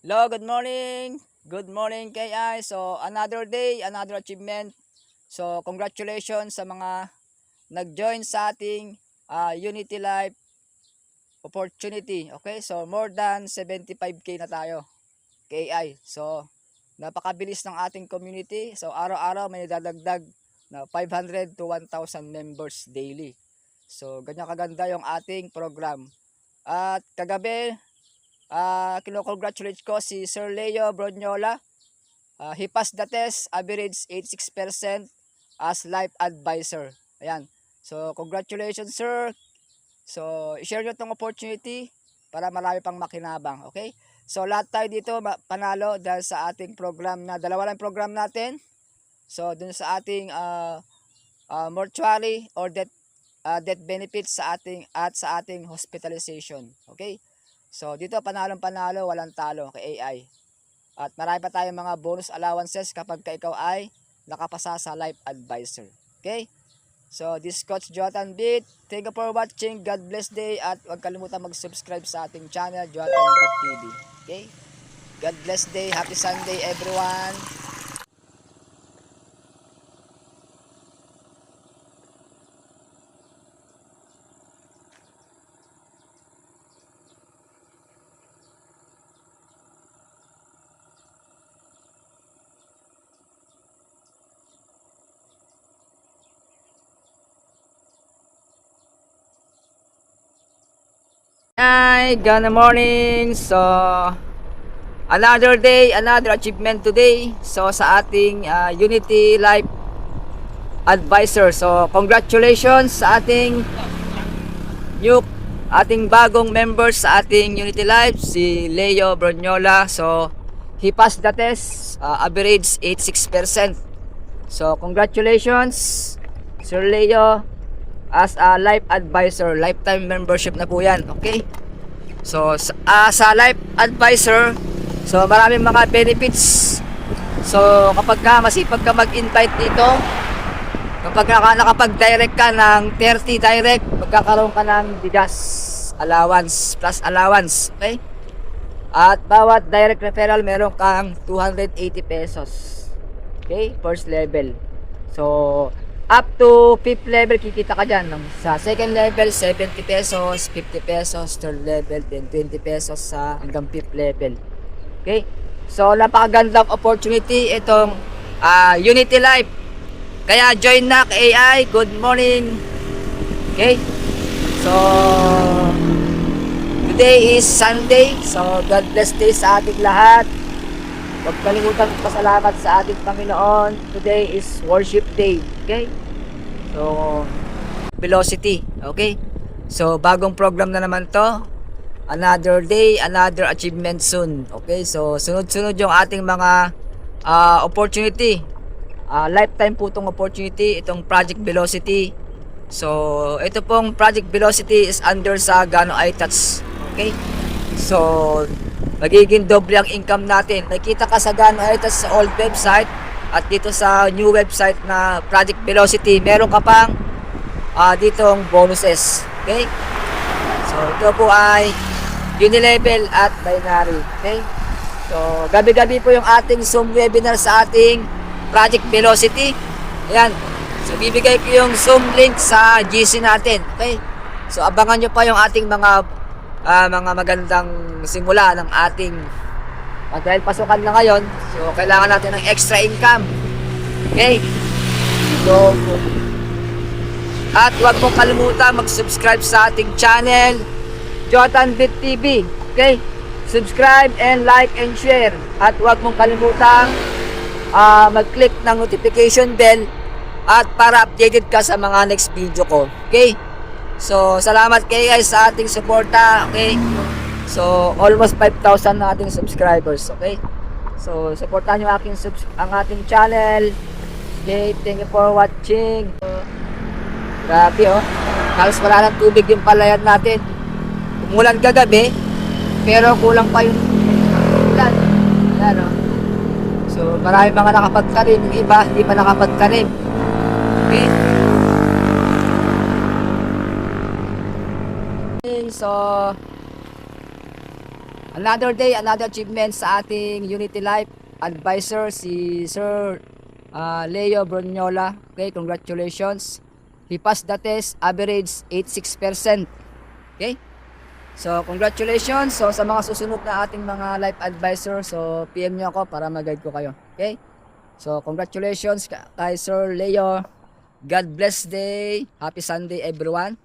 Hello, good morning. Good morning KI. So, another day, another achievement. So, congratulations sa mga nag-join sa ating Unity Life opportunity. Okay? So, more than 75k na tayo. KI. So, napakabilis ng ating community. So, araw-araw may dadagdag na 500 to 1,000 members daily. So, ganyan kaganda yung ating program. At kagabi, kinocongratulate ko si Sir Leo Bronyola. He passed the test, average 86% as life advisor. Ayan. So, congratulations, sir. So, share nyo itong opportunity para marami pang makinabang. Okay? So, lahat tayo dito panalo dahil sa ating program na, dalawa lang program natin. So, dun sa ating mortuary or death benefits sa ating hospitalization. Okay? So, dito panalong-panalo, walang talo kay AI. At marami pa tayong mga bonus allowances kapag ikaw ay nakapasa sa life advisor. Okay? So, this Coach Jonathan Beat. Thank you for watching. God bless day. At huwag kalimutan mag-subscribe sa ating channel, Jonathan Beat TV. Okay? God bless day. Happy Sunday, everyone. Hi, good morning. So, another day, another achievement today. So, sa ating Unity Life Advisor. So, congratulations sa ating bagong members sa ating Unity Life, si Leo Bronyola. So, he passed the test, average 86%. So, congratulations, Sir Leo, as a life advisor. Lifetime membership na po yan. Okay? So, sa life advisor, so maraming mga benefits. So, kapag masipag ka mag-invite dito, kapag nakapag-direct ka ng 30 direct, magkakaroon ka ng bigas allowance plus allowance. Okay? At bawat direct referral meron kang 280 pesos. Okay? First level. So, up to 5th level kikita ka dyan. Sa second level 70 pesos, 50 pesos, third level 10, 20 pesos sa hanggang 5th level. Okay? So, napakagandang opportunity itong Unity Life. Kaya join na AI. Good morning. Okay? So, today is Sunday. So, God bless day sa ating lahat. Huwag kalimutan pasalamat sa ating Panginoon. Today is worship day. Okay? So, velocity. Okay? So, bagong program na naman to. Another day, another achievement soon. Okay? So, sunod-sunod yung ating mga opportunity. Lifetime po itong opportunity. Itong Project Velocity. So, ito pong Project Velocity is under sa Gano iTouch. Okay? So, magiging doble ang income natin. Nakita ka sa Gano iTouch sa old website at dito sa new website na Project Velocity, meron ka pang ditong bonuses. Okay? So, ito po ay unilevel at binary. Okay? So, gabi-gabi po yung ating Zoom webinar sa ating Project Velocity. Ayan. So, bibigay ko yung Zoom link sa GC natin. Okay? So, abangan nyo pa yung ating mga magandang simula ng ating dahil pasukan na ngayon. So, kailangan natin ng extra income. Okay? So, at huwag mong kalimutan mag-subscribe sa ating channel, Jonathan Beat TV. Okay? Subscribe and like and share. At huwag mong kalimutan mag-click ng notification bell at para updated ka sa mga next video ko. Okay? So, salamat kayo guys sa ating suporta. Okay? So, almost 5,000 na ating subscribers. Okay? So, supportahan nyo ang ating channel. Okay? Thank you for watching. Grabe oh. Halos wala ng tubig yung palayan natin. Umulan kagabi, pero kulang pa yung ulan. Ayan oh. So, marami mga nakapagtanim. Yung iba, hindi pa nakapagtanim. Okay? So, Another day, another achievement sa ating Unity Life advisor, si Sir Leo Brunyola. Okay, congratulations. He passed the test, average 86%. Okay? So, congratulations. So, sa mga susunod na ating mga life advisor, so, PM nyo ako para mag-guide ko kayo. Okay? So, congratulations kay Sir Leo. God bless day. Happy Sunday, everyone.